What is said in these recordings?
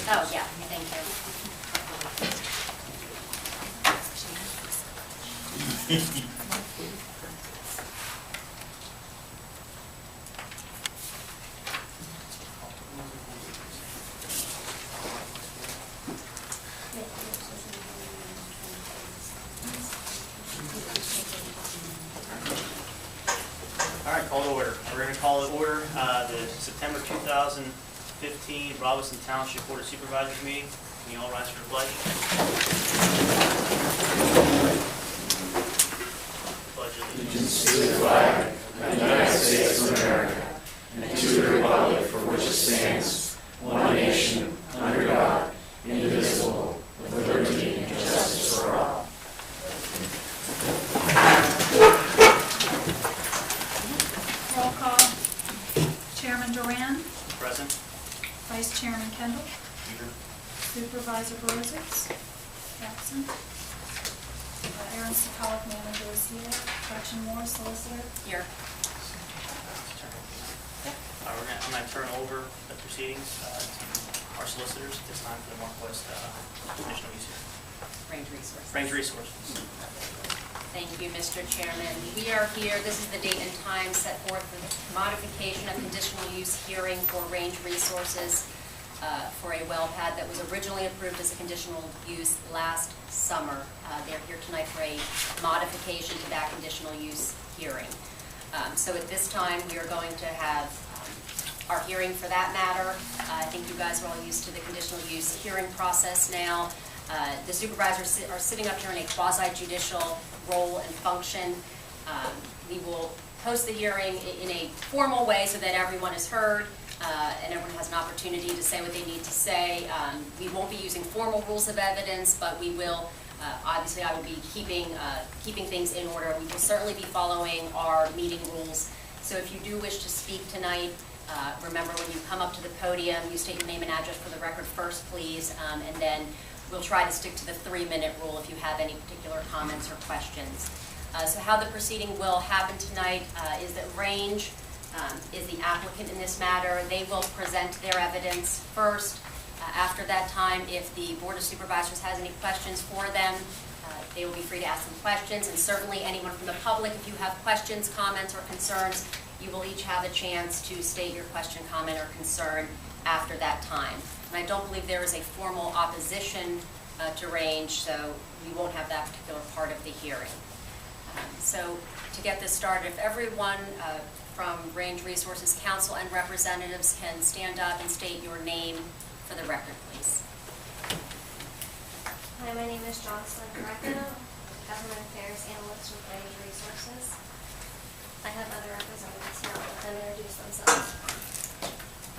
Oh, yeah, thank you. All right, call to order. We're going to call to order the September 2015 Robinson Township Board of Supervisors meeting. Can you all rise for the pledge? Pledge Allegiance to the flag of the United States of America and to the republic for which it stands, one nation, under God, indivisible, with liberty and justice for all. Roll call. Chairman Duran. Present. Vice Chairman Kendall. Here. Supervisor Brozix. Absent. Aaron Sokoloff, manager, is here. Gretchen Moore, solicitor. Here. I'm going to turn over the proceedings to our solicitors at this time for the Northwest Conditional Use hearing. Range Resources. Range Resources. Thank you, Mr. Chairman. We are here, this is the date and time set forth for the modification of conditional use hearing for Range Resources for a well pad that was originally approved as a conditional use last summer. They're here tonight for a modification to that conditional use hearing. So at this time, we are going to have our hearing for that matter. I think you guys are all used to the conditional use hearing process now. The supervisors are sitting up here in a quasi-judicial role and function. We will post the hearing in a formal way so that everyone is heard and everyone has an opportunity to say what they need to say. We won't be using formal rules of evidence, but we will, obviously I will be keeping things in order. We will certainly be following our meeting rules. So if you do wish to speak tonight, remember when you come up to the podium, you state your name and address for the record first, please, and then we'll try to stick to the 3-minute rule if you have any particular comments or questions. So how the proceeding will happen tonight is that Range is the applicant in this matter. They will present their evidence first. After that time, if the Board of Supervisors has any questions for them, they will be free to ask them questions. And certainly anyone from the public, if you have questions, comments, or concerns, you will each have a chance to state your question, comment, or concern after that time. And I don't believe there is a formal opposition to Range, so we won't have that particular part of the hearing. So to get this started, if everyone from Range Resources Council and representatives can stand up and state your name for the record, please. Hi, my name is Jocelyn Greco, Government Affairs Analyst with Range Resources. I have other representatives here. I'll let them introduce themselves.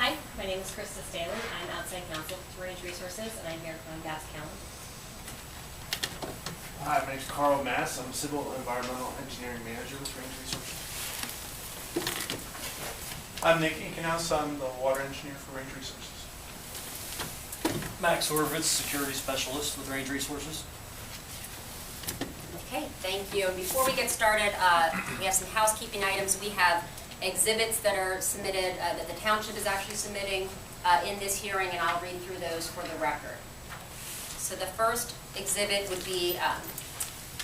Hi, my name is Krista Staley. I'm outside counsel to Range Resources, and I'm here from Gaps County. Hi, my name is Carl Mass. I'm Civil Environmental Engineering Manager with Range Resources. I'm Nick Inkenhouse. I'm the Water Engineer for Range Resources. Max Horvitz, Security Specialist with Range Resources. Okay, thank you. And before we get started, we have some housekeeping items. We have exhibits that are submitted, that the Township is actually submitting in this hearing, and I'll read through those for the record. So the first exhibit would be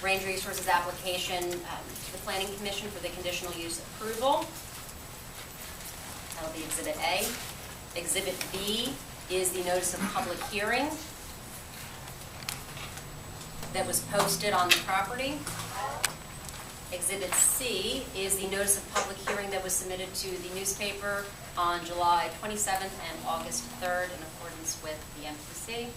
Range Resources application to the Planning Commission for the conditional use approval. That'll be Exhibit A. Exhibit B is the notice of public hearing that was posted on the property. Exhibit C is the notice of public hearing that was submitted to the newspaper on July 27th and August 3rd in accordance with the MPC.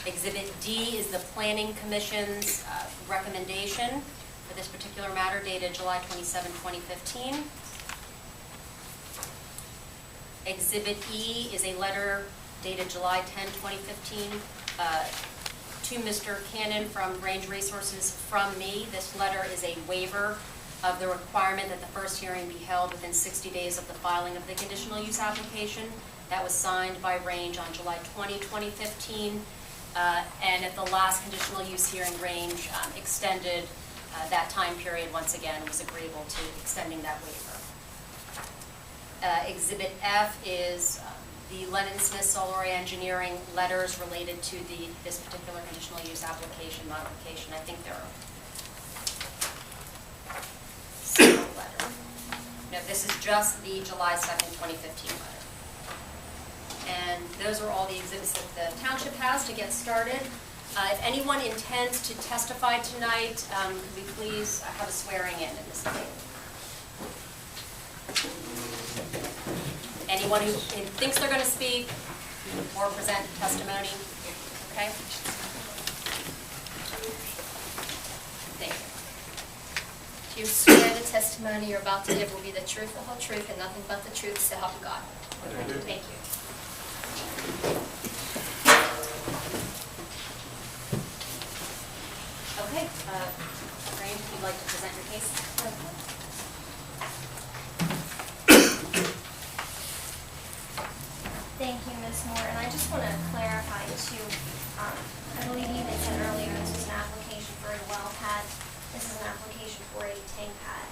Exhibit D is the Planning Commission's recommendation for this particular matter dated July 27, 2015. Exhibit E is a letter dated July 10, 2015, to Mr. Cannon from Range Resources from me. This letter is a waiver of the requirement that the first hearing be held within 60 days of the filing of the conditional use application. That was signed by Range on July 20, 2015. And at the last conditional use hearing, Range extended that time period once again, was agreeable to extending that waiver. Exhibit F is the Lennon Smith Solar Engineering letters related to this particular conditional use application modification. I think there are several letters. No, this is just the July 2nd, 2015 letter. And those are all the exhibits that the township has to get started. If anyone intends to testify tonight, could we please have a swearing in at this meeting? Anyone who thinks they're going to speak or present testimony? Okay. Thank you. Do you swear the testimony you're about to give will be the truth, the whole truth, and nothing but the truth, so help you God? Thank you. Okay, Range, if you'd like to present your case. Thank you, Ms. Moore, and I just want to clarify too, I believe you had said earlier this was an application for a well pad. This is an application for a tank pad.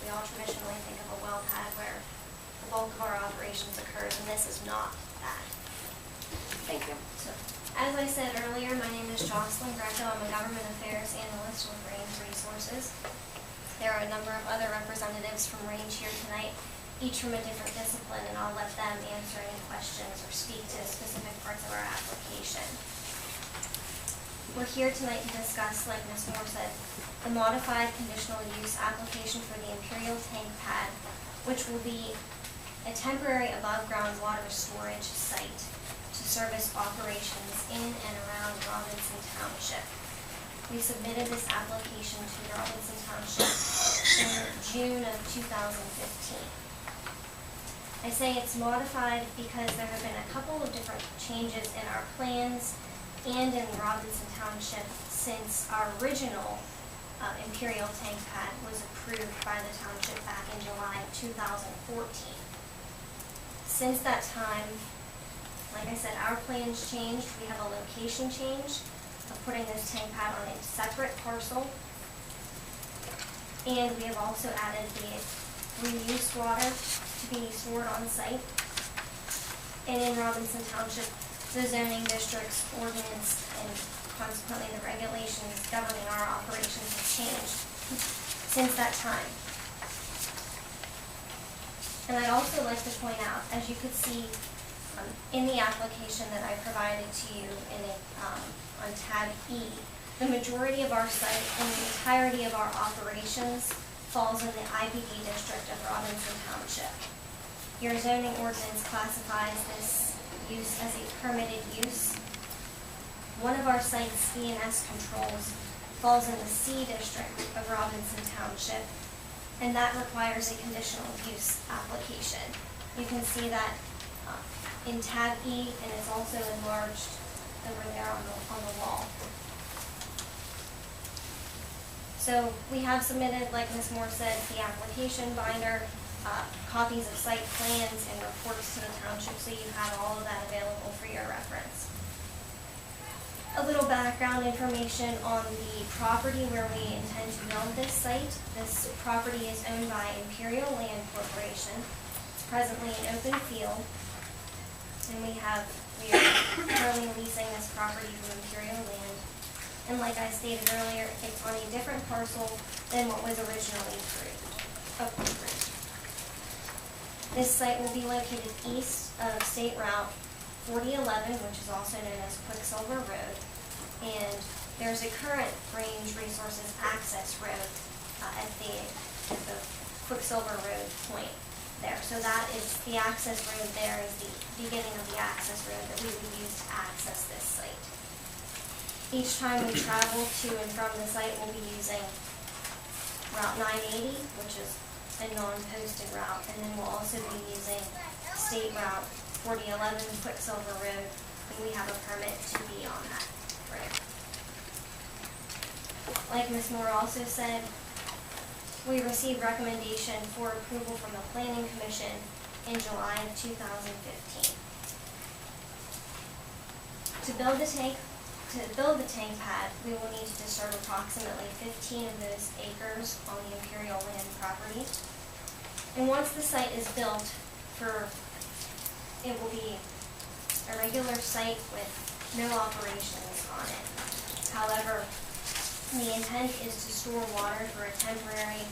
We all traditionally think of a well pad where the bulk of our operations occurs, and this is not that. Thank you. So, as I said earlier, my name is Jocelyn Greco. I'm a government affairs analyst with Range Resources. There are a number of other representatives from Range here tonight, each from a different discipline, and I'll let them answer any questions or speak to specific parts of our application. We're here tonight to discuss, like Ms. Moore said, the modified conditional use application for the Imperial Tank Pad, which will be a temporary above-ground water storage site to service operations in and around Robinson Township. We submitted this application to Robinson Township in June of 2015. I say it's modified because there have been a couple of different changes in our plans and in Robinson Township since our original Imperial Tank Pad was approved by the township back in July of 2014. Since that time, like I said, our plans changed. We have a location change of putting this tank pad on a separate parcel. And we have also added the reused water to be stored on site. And in Robinson Township, the zoning district's ordinance and consequently the regulations governing our operations have changed since that time. And I'd also like to point out, as you could see in the application that I provided to you on tab E, the majority of our site and the entirety of our operations falls in the IBD district of Robinson Township. Your zoning ordinance classifies this use as a permitted use. One of our site's E&S controls falls in the C district of Robinson Township, and that requires a conditional use application. You can see that in tab E, and it's also enlarged over there on the wall. So we have submitted, like Ms. Moore said, the application binder, copies of site plans and reports to the township, so you have all of that available for your reference. A little background information on the property where we intend to build this site. This property is owned by Imperial Land Corporation. It's presently an open field, and we are currently leasing this property from Imperial Land. And like I stated earlier, it's on a different parcel than what was originally approved. This site will be located east of State Route 4011, which is also known as Quicksilver Road. And there's a current Range Resources access road at the Quicksilver Road point there. So that is the access road there is the beginning of the access road that we would use to access this site. Each time we travel to and from the site, we'll be using Route 980, which is a non-posted route, and then we'll also be using State Route 4011 Quicksilver Road, and we have a permit to be on that road. Like Ms. Moore also said, we received recommendation for approval from the Planning Commission in July of 2015. To build the tank pad, we will need to disturb approximately 15 of those acres on the Imperial Land property. And once the site is built, it will be a regular site with no operations on it. However, the intent is to store water for a temporary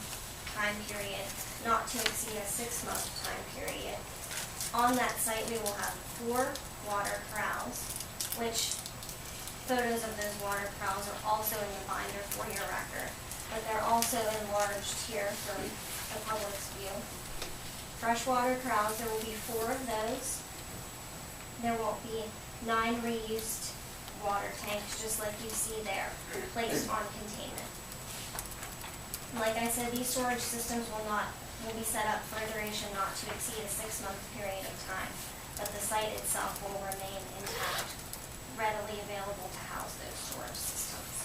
time period, not to exceed a 6-month time period. On that site, we will have 4 water corrals, which photos of those water corrals are also in the binder for your record, but they're also enlarged here for the public's view. Freshwater corrals, there will be 4 of those. There will be 9 reused water tanks, just like you see there, placed on containment. Like I said, these storage systems will be set up for a duration not to exceed a 6-month period of time, but the site itself will remain intact, readily available to house those storage systems.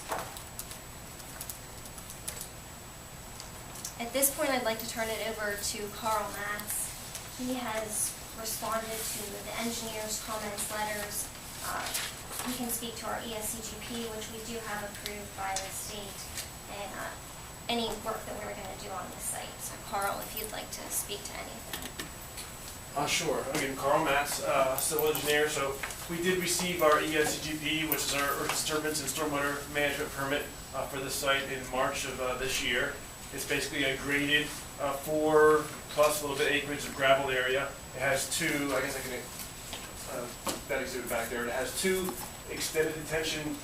At this point, I'd like to turn it over to Carl Matz. He has responded to the engineer's comments letters. He can speak to our ESCGP, which we do have approved by the state, and any work that we're going to do on this site. So Carl, if you'd like to speak to anything. Sure. Again, Carl Matz, civil engineer. So we did receive our ESCGP, which is our disturbance and stormwater management permit for the site in March of this year. It's basically a graded 4 plus a little bit acreage of gravel area. It has 2, I guess I can, that exhibit back there, it has 2 extended detention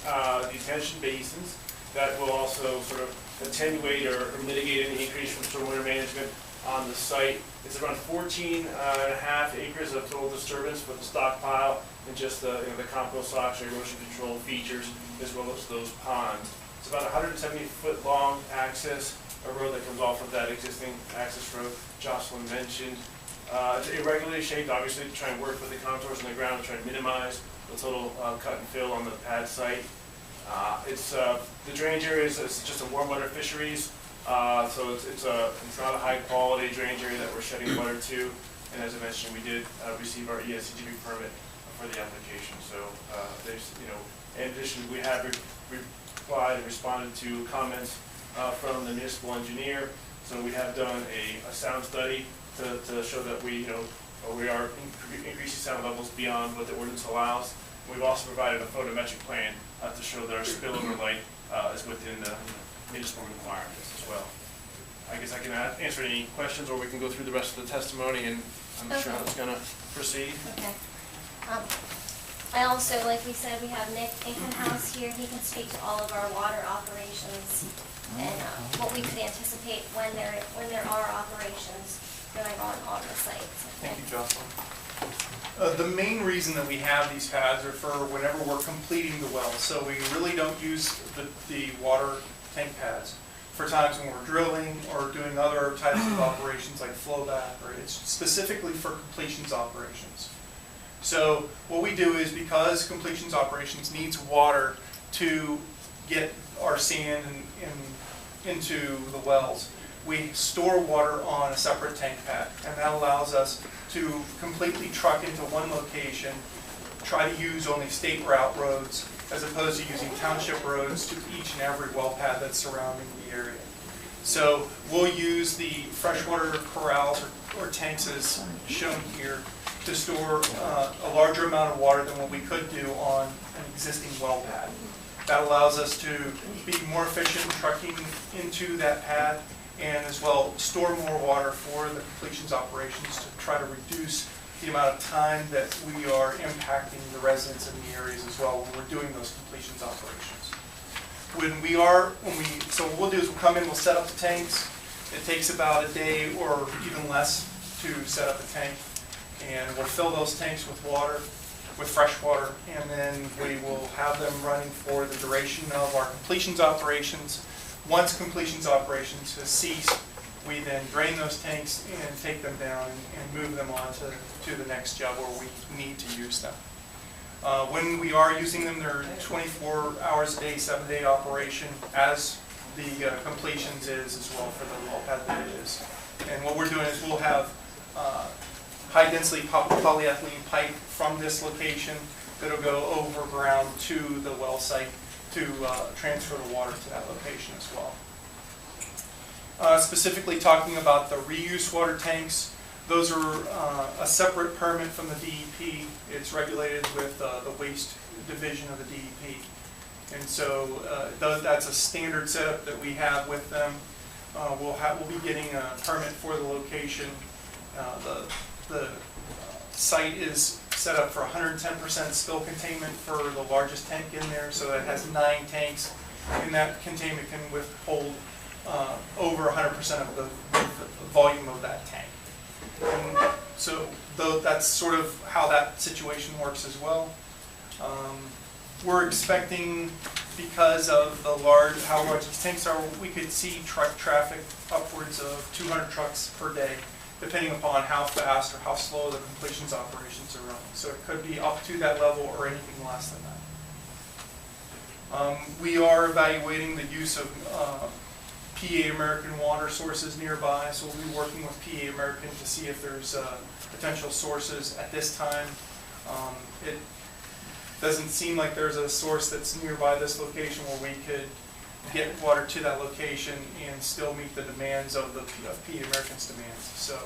basins that will also sort of attenuate or mitigate any increase from stormwater management on the site. It's around 14.5 acres of total disturbance with the stockpile and just the compost socks or erosion control features, as well as those ponds. It's about 170-foot long access, a road that comes off of that existing access road Jocelyn mentioned. It's irregularly shaped, obviously, to try and work with the contours on the ground to try and minimize the total cut and fill on the pad site. The drainage area is just a warm water fisheries, so it's not a high quality drainage area that we're shedding water to. And as I mentioned, we did receive our ESCGP permit for the application. So in addition, we have replied and responded to comments from the municipal engineer. So we have done a sound study to show that we are increasing sound levels beyond what the ordinance allows. We've also provided a photometric plan to show that our spillover light is within the municipal requirements as well. I guess I can answer any questions, or we can go through the rest of the testimony, and I'm not sure how it's going to proceed. Okay. I also, like we said, we have Nick Inkenhouse here. He can speak to all of our water operations and what we could anticipate when there are operations going on the site. So, thank you, Jocelyn. The main reason that we have these pads are for whenever we're completing the well. So we really don't use the water tank pads for times when we're drilling or doing other types of operations like flowback, or it's specifically for completions operations. So what we do is, because completions operations needs water to get our sand into the wells, we store water on a separate tank pad, and that allows us to completely truck into one location, try to use only state route roads as opposed to using township roads to each and every well pad that's surrounding the area. So we'll use the freshwater corrals or tanks as shown here to store a larger amount of water than what we could do on an existing well pad. That allows us to be more efficient trucking into that pad, and as well store more water for the completions operations to try to reduce the amount of time that we are impacting the residents in the areas as well when we're doing those completions operations. So what we'll do is we'll come in, we'll set up the tanks. It takes about a day or even less to set up a tank, and we'll fill those tanks with water, with fresh water, and then we will have them running for the duration of our completions operations. Once completions operations has ceased, We then drain those tanks and take them down and move them on to the next job where we need to use them. When we are using them, they're 24 hours a day, 7-day operation, as the completions is as well for the well pad that it is. And what we're doing is we'll have high-density polyethylene pipe from this location that'll go over ground to the well site to transfer the water to that location as well. Specifically talking about the reuse water tanks, those are a separate permit from the DEP. It's regulated with the waste division of the DEP. And so that's a standard setup that we have with them. We'll be getting a permit for the location. The site is set up for 110% spill containment for the largest tank in there, so it has 9 tanks, and that containment can withhold over 100% of the volume of that tank. And so that's sort of how that situation works as well. We're expecting, because of how large these tanks are, we could see truck traffic upwards of 200 trucks per day, depending upon how fast or how slow the completions operations are running. So it could be up to that level or anything less than that. We are evaluating the use of PA American water sources nearby, so we'll be working with PA American to see if there's potential sources at this time. It doesn't seem like there's a source that's nearby this location where we could get water to that location and still meet the demands of PA American's demands. So,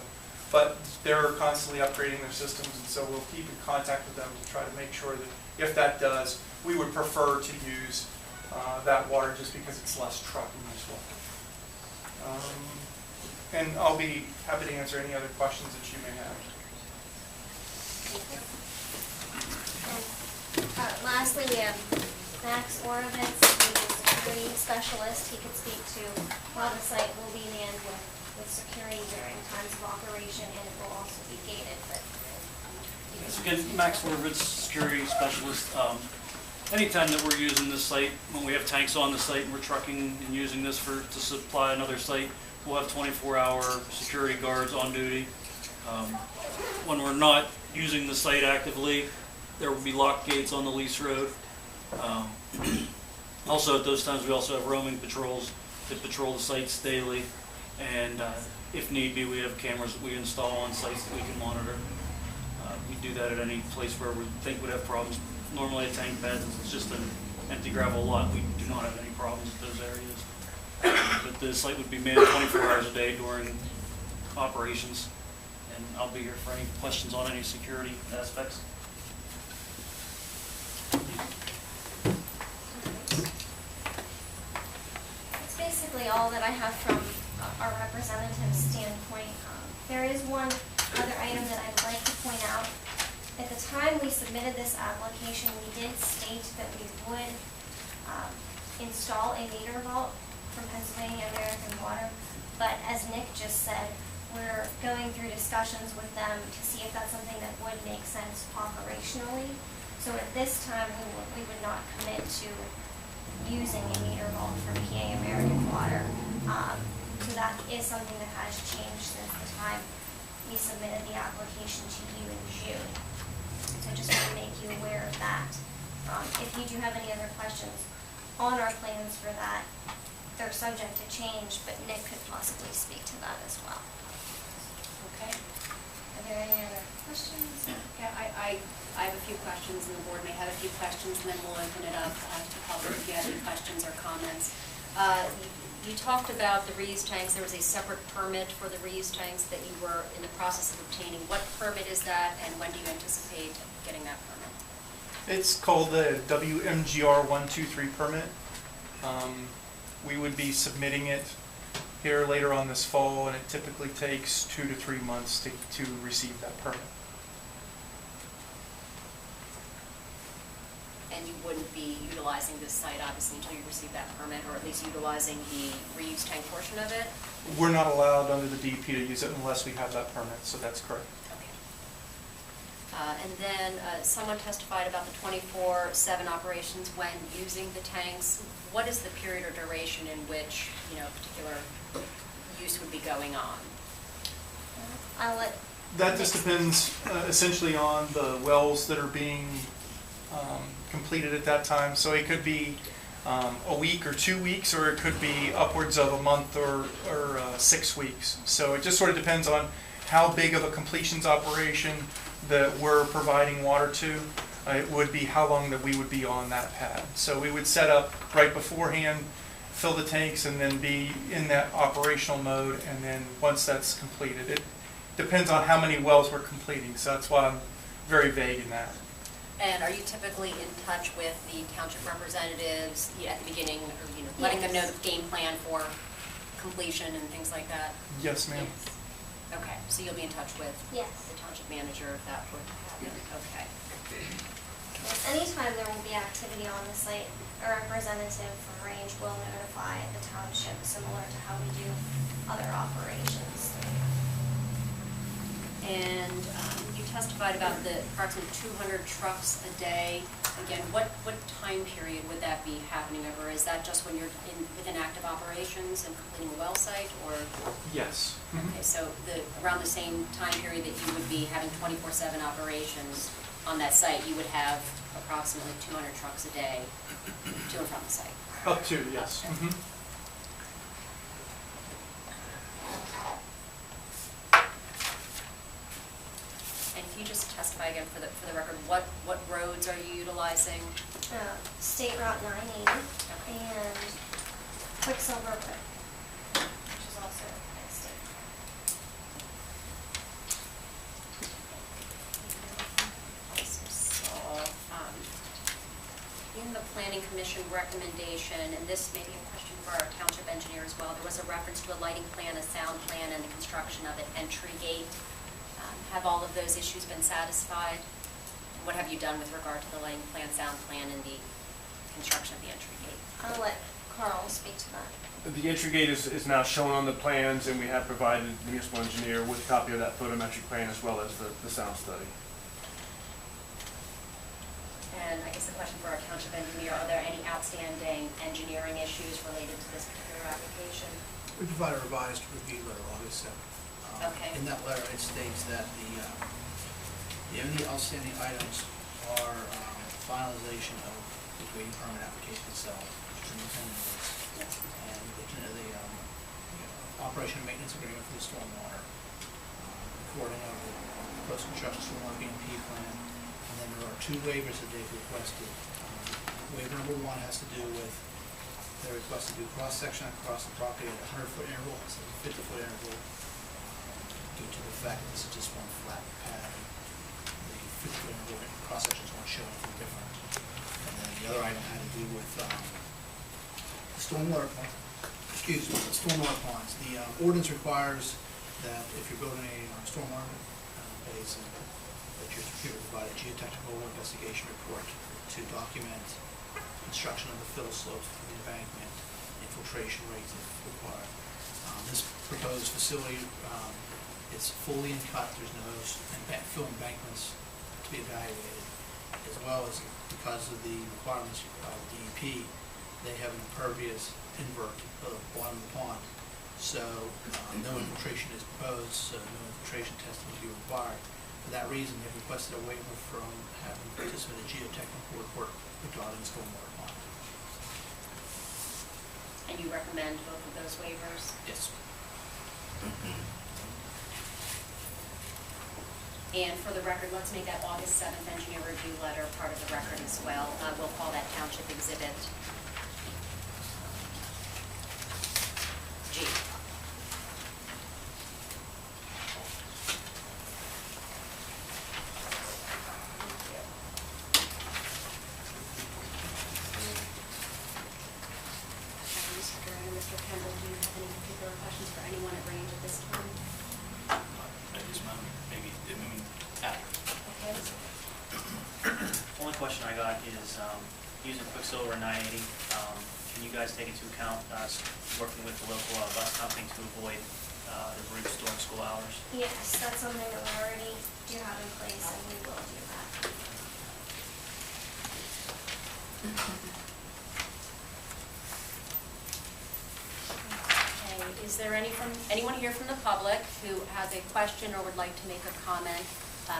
but they're constantly upgrading their systems, and so we'll keep in contact with them to try to make sure that if that does, we would prefer to use that water just because it's less trucking as well. And I'll be happy to answer any other questions that you may have. Lastly, we have Max Orovitz, who is a security specialist. He could speak to how the site will be manned with security during times of operation, and it will also be gated. But So again, Max Horvitz, security specialist. Anytime that we're using this site, when we have tanks on the site and we're trucking and using this to supply another site, we'll have 24-hour security guards on duty. When we're not using the site actively, there will be locked gates on the lease road. Also at those times we also have roaming patrols that patrol the sites daily, and if need be we have cameras that we install on sites that we can monitor. We do that at any place where we think would have problems. Normally at tank pads, it's just an empty gravel lot, we do not have any problems with those areas. But the site would be manned 24 hours a day during operations, and I'll be here for any questions on any security aspects. that's basically all that I have from our representative's standpoint. There is one other item that I'd like to point out. At the time we submitted this application, we did state that we would install a meter vault from Pennsylvania American Water, but as Nick just said, we're going through discussions with them to see if that's something that would make sense operationally. So at this time, we would not commit to using a meter vault from PA American Water. So that is something that has changed since the time we submitted the application to you in June. So I just want to make you aware of that. If you do have any other questions on our plans for that, they're subject to change, but Nick could possibly speak to that as well. Okay. Are there any other questions? Yeah, I have a few questions, and the board may have a few questions, and then we'll open it up to public if you have any questions or comments. You talked about the reuse tanks. There was a separate permit for the reuse tanks that you were in the process of obtaining. What permit is that, and when do you anticipate getting that permit? It's called the WMGR 123 permit. We would be submitting it here later on this fall, and it typically takes 2 to 3 months to receive that permit. And you wouldn't be utilizing this site, obviously, until you receive that permit, or at least utilizing the reuse tank portion of it? We're not allowed under the DEP to use it unless we have that permit, so that's correct. Okay. And then someone testified about the 24/7 operations when using the tanks. What is the period or duration in which, particular use would be going on? I'll let, That just depends essentially on the wells that are being completed at that time. So it could be a week or 2 weeks, or it could be upwards of a month or 6 weeks. So it just sort of depends on how big of a completions operation that we're providing water to. It would be how long that we would be on that pad. So we would set up right beforehand, fill the tanks, and then be in that operational mode. And then once that's completed, it depends on how many wells we're completing. So that's why I'm very vague in that. And are you typically in touch with the township representatives at the beginning, or letting them know the game plan for completion and things like that? Yes, ma'am. yes, Okay, so you'll be in touch with yes. the township manager if that would happen? Okay. Yes, anytime there will be activity on the site, a representative from Range will notify the township, similar to how we do other operations. And you testified about the approximately 200 trucks a day. Again, what time period would that be happening over? Is that just when you're within active operations and completing a well site, or? Yes. Okay, so around the same time period that you would be having 24/7 operations on that site, you would have approximately 200 trucks a day to and from the site. Up to, yes. Okay. And if you just testify again for the record, what roads are you utilizing? State Route 980 and Quicksilver Road, which is also a state. In the planning commission recommendation, and this may be a question for our township engineer as well, there was a reference to a lighting plan, a sound plan, and the construction of an entry gate. Have all of those issues been satisfied? And what have you done with regard to the lighting plan, sound plan, and the construction of the entry gate? I'll let Carl speak to that. The entry gate is now shown on the plans, and we have provided the municipal engineer with a copy of that photometric plan as well as the sound study. And I guess the question for our township engineer, are there any outstanding engineering issues related to this particular application? We provide a revised review letter August 7th. Okay. In that letter, it states that the only outstanding items are finalization of the grading permit application itself, which is in the pending list, and the operation and maintenance agreement for the stormwater, recording of the post-construction stormwater BMP plan, and then there are 2 waivers that they've requested. Waiver number 1 has to do with their request to do cross-section across the property at a 100-foot interval instead of a 50-foot interval, due to the fact that this is just one flat pad. The 50-foot interval cross-sections won't show anything different. And then the other item had to do with stormwater ponds. The ordinance requires that if you're building a stormwater basin, that you're to provide a geotechnical investigation report to document construction of the fill slopes for the embankment, infiltration rates if required. This proposed facility, it's fully uncut, there's no fill embankments to be evaluated, as well as because of the requirements of DEP, they have an impervious invert of the bottom of the pond. So no infiltration is proposed, so no infiltration testing will be required. For that reason, they've requested a waiver from having participated in a geotechnical report regarding the stormwater pond. And you recommend both of those waivers? Yes. And for the record, let's make that August 7th engineer review letter part of the record as well. We'll call that Township Exhibit G. Mr. Duran and Mr. Kendall, do you have any particular questions for anyone at Range at this time? At this moment, maybe the moon after. Okay. Only question I got is, using Quicksilver 980, can you guys take into account working with the local bus company to avoid the routes during school hours? Yes, that's something that we already do have in place, and we will do that. Okay, is there anyone here from the public who has a question or would like to make a comment?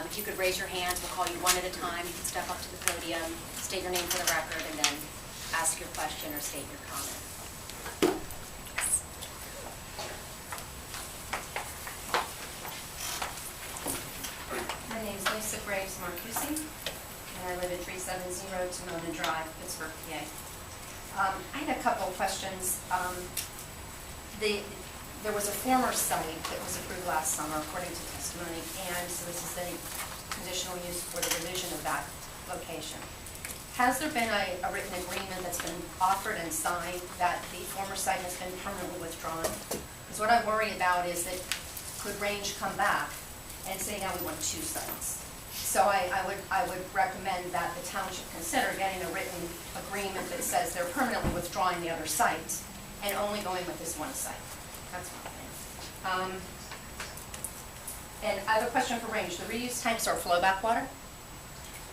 If you could raise your hands, we'll call you one at a time. You can step up to the podium, state your name for the record, and then ask your question or state your comment. My name is Lisa Graves Marcusi, and I live at 370 Timona Drive, Pittsburgh, PA. I had a couple of questions. There was a former site that was approved last summer, according to testimony, and so this is the conditional use for the revision of that location. Has there been a written agreement that's been offered and signed that the former site has been permanently withdrawn? Because what I worry about is that could Range come back and say, now we want 2 sites? So I would recommend that the township consider getting a written agreement that says they're permanently withdrawing the other sites and only going with this one site. That's one thing. And I have a question for Range. The reuse tanks are flowback water?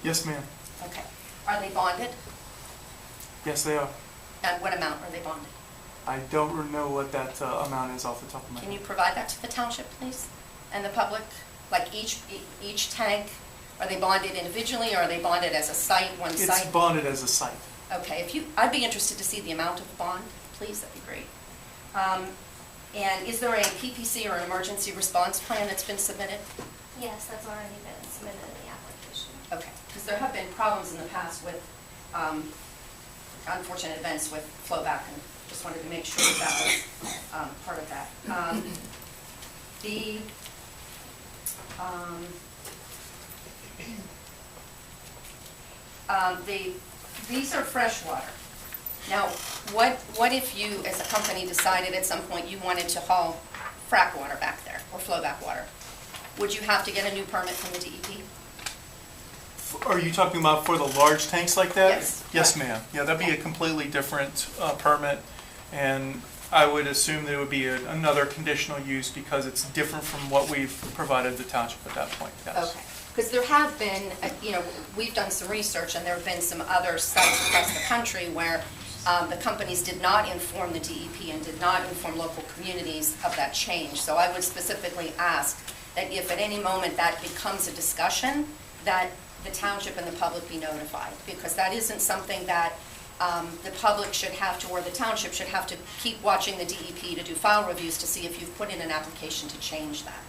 Yes, ma'am. Okay. Are they bonded? Yes, they are. And what amount are they bonded? I don't know what that amount is off the top of my head. Can you provide that to the township, please? And the public? Like each tank, are they bonded individually or are they bonded as a site, one site? It's bonded as a site. Okay, I'd be interested to see the amount of bond, please, that'd be great. And is there a PPC or an emergency response plan that's been submitted? Yes, that's already been submitted in the application. Okay, because there have been problems in the past with unfortunate events with flowback, and just wanted to make sure that was part of that. These are fresh water. Now, what if you, as a company, decided at some point you wanted to haul frack water back there, or flowback water? Would you have to get a new permit from the DEP? Are you talking about for the large tanks like that? Yes. Yes, ma'am. Yeah, that'd be a completely different permit, and I would assume that it would be another conditional use because it's different from what we've provided the township at that point, yes. Okay, because there have been, we've done some research, and there have been some other sites across the country where the companies did not inform the DEP and did not inform local communities of that change. So I would specifically ask that if at any moment that becomes a discussion, that the township and the public be notified, because that isn't something that the public should have to, or the township should have to keep watching the DEP to do file reviews to see if you've put in an application to change that.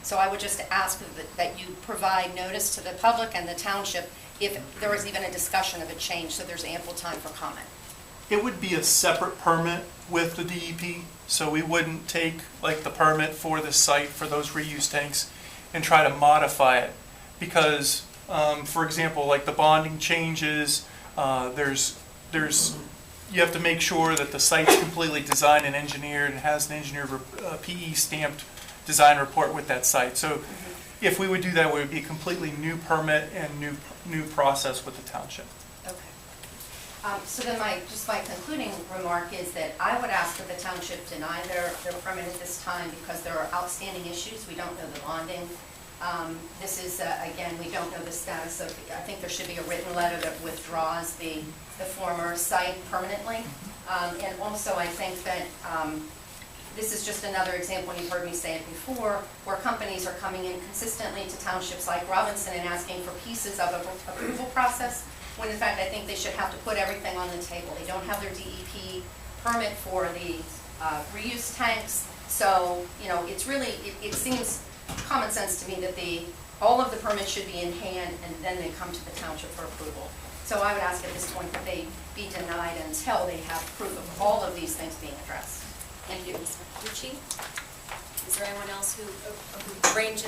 So I would just ask that you provide notice to the public and the township if there is even a discussion of a change, so there's ample time for comment. It would be a separate permit with the DEP, so we wouldn't take like the permit for the site for those reuse tanks and try to modify it, because for example, like the bonding changes, you have to make sure that the site's completely designed and engineered and has an engineered PE stamped design report with that site. So if we would do that, it would be a completely new permit and new process with the township. Okay. So then my concluding remark is that I would ask that the township deny their permit at this time because there are outstanding issues. We don't know the bonding. This is, again, we don't know the status of, I think there should be a written letter that withdraws the former site permanently. And also I think that this is just another example, and you've heard me say it before, where companies are coming in consistently to townships like Robinson and asking for pieces of an approval process, when in fact I think they should have to put everything on the table. They don't have their DEP permit for the reuse tanks, so it's really, it seems common sense to me that all of the permits should be in hand and then they come to the township for approval. So I would ask at this point that they be denied until they have proof of all of these things being addressed. Thank you, Ms. Marcucci. Is there anyone else is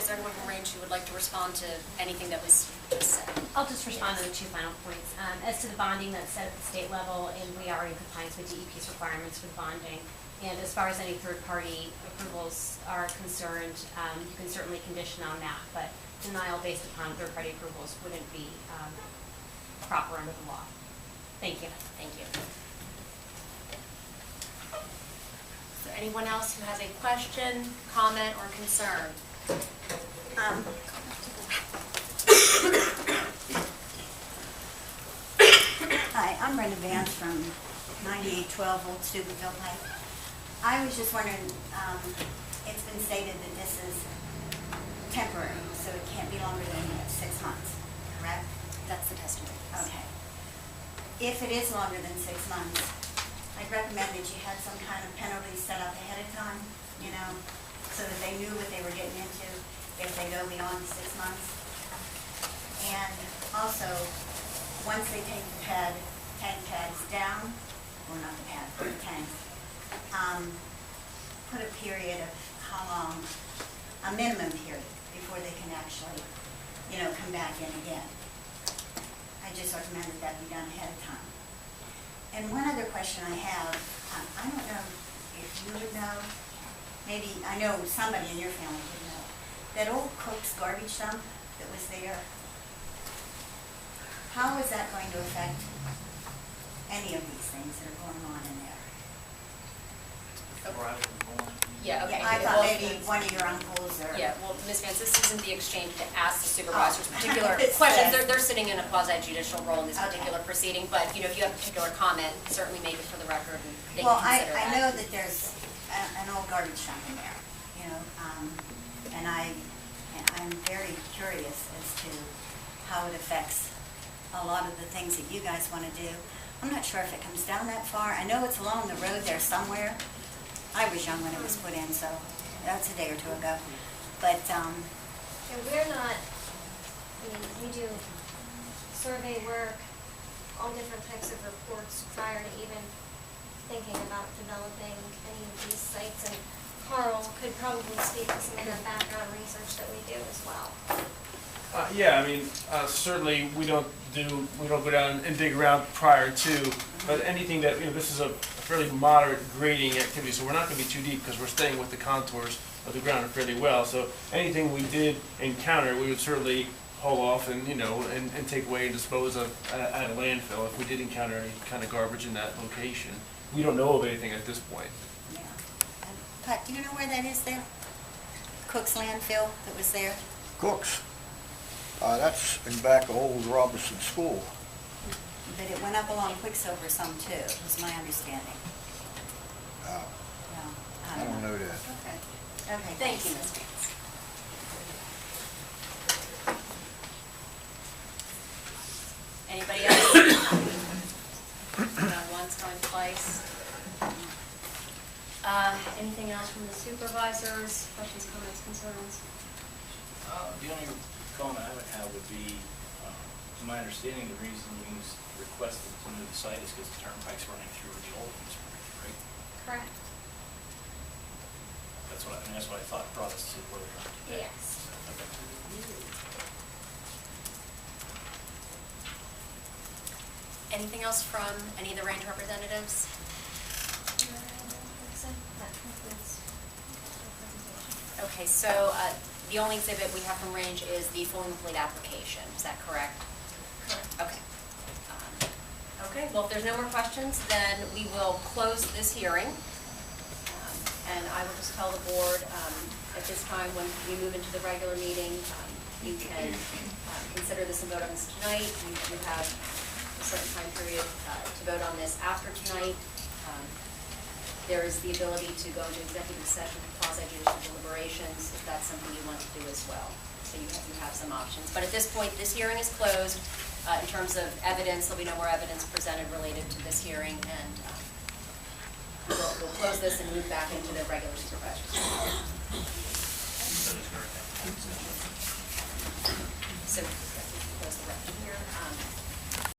there anyone from Range who would like to respond to anything that was just said? I'll just respond to the 2 final points. As to the bonding that's set at the state level, and we are in compliance with DEP's requirements for the bonding. And as far as any third-party approvals are concerned, you can certainly condition on that, but denial based upon third-party approvals wouldn't be proper under the law. Thank you. Thank you. Is there anyone else who has a question, comment, or concern? Hi, I'm Brenda Vance from 9812 Old Steubenville Pike. I was just wondering, it's been stated that this is temporary, so it can't be longer than 6 months, correct? That's the testimony. Okay. If it is longer than 6 months, I'd recommend that you had some kind of penalty set up ahead of time, so that they knew what they were getting into if they go beyond 6 months. And also, once they take the tank pads down, or not the pad, but the tanks, put a period of how long, a minimum period, before they can actually, come back in again. I just recommend that that be done ahead of time. And one other question I have, I don't know if you would know, maybe, I know somebody in your family would know, that old Cook's garbage dump that was there, how is that going to affect any of these things that are going on in there? Before I was born. Yeah, okay. I thought maybe one of your uncles or... Yeah, well, Ms. Vance, this isn't the exchange to ask the supervisors Oh. particular It's questions. the- They're sitting in a quasi-judicial role in this Okay. particular proceeding, but, if you have a particular comment, certainly make it for the record, and they can Well, consider that. I know that there's an old garbage dump in there, and I'm very curious as to how it affects a lot of the things that you guys want to do. I'm not sure if it comes down that far. I know it's along the road there somewhere. I was young when it was put in, so that's a day or two ago. But, And we're not, we do survey work, all different types of reports prior to even thinking about developing any of these sites. And Carl could probably speak to some of the background research that we do as well. Certainly, we don't go down and dig around prior to, but anything that, this is a fairly moderate grading activity, so we're not gonna be too deep because we're staying with the contours of the ground fairly well. So anything we did encounter, we would certainly haul off and, and take away and dispose of at a landfill if we did encounter any kind of garbage in that location. We don't know of anything at this point. yeah. Pat, do you know where that is there? Cook's landfill that was there? Cooks. That's in back of old Robinson School. But it went up along Quicksilver some too, was my understanding. Uh, No, I don't know that. Okay. Okay, Thank thanks. you, Ms. Vance. Anybody else? Going once, going twice. Anything else from the supervisors? Questions, comments, concerns? The only comment I would have would be, to my understanding, the reason you requested to move the site is because the turnpike's running through the old ones, right? Correct. That's what I thought brought us to where we are today. Yes. Okay. Anything else from any of the range representatives? That concludes the presentation. Okay, so the only exhibit we have from range is the full and complete application. Is that correct? Correct. Okay. Okay, well, if there's no more questions, then we will close this hearing. And I will just tell the board, at this time, when we move into the regular meeting, you can consider this and vote on this tonight. You have a certain time period to vote on this after tonight. There is the ability to go into executive session for quasi-judicial deliberations, if that's something you want to do as well. So you have some options. But at this point, this hearing is closed. In terms of evidence, there'll be no more evidence presented related to this hearing, and we'll close this and move back into the regular supervisors. So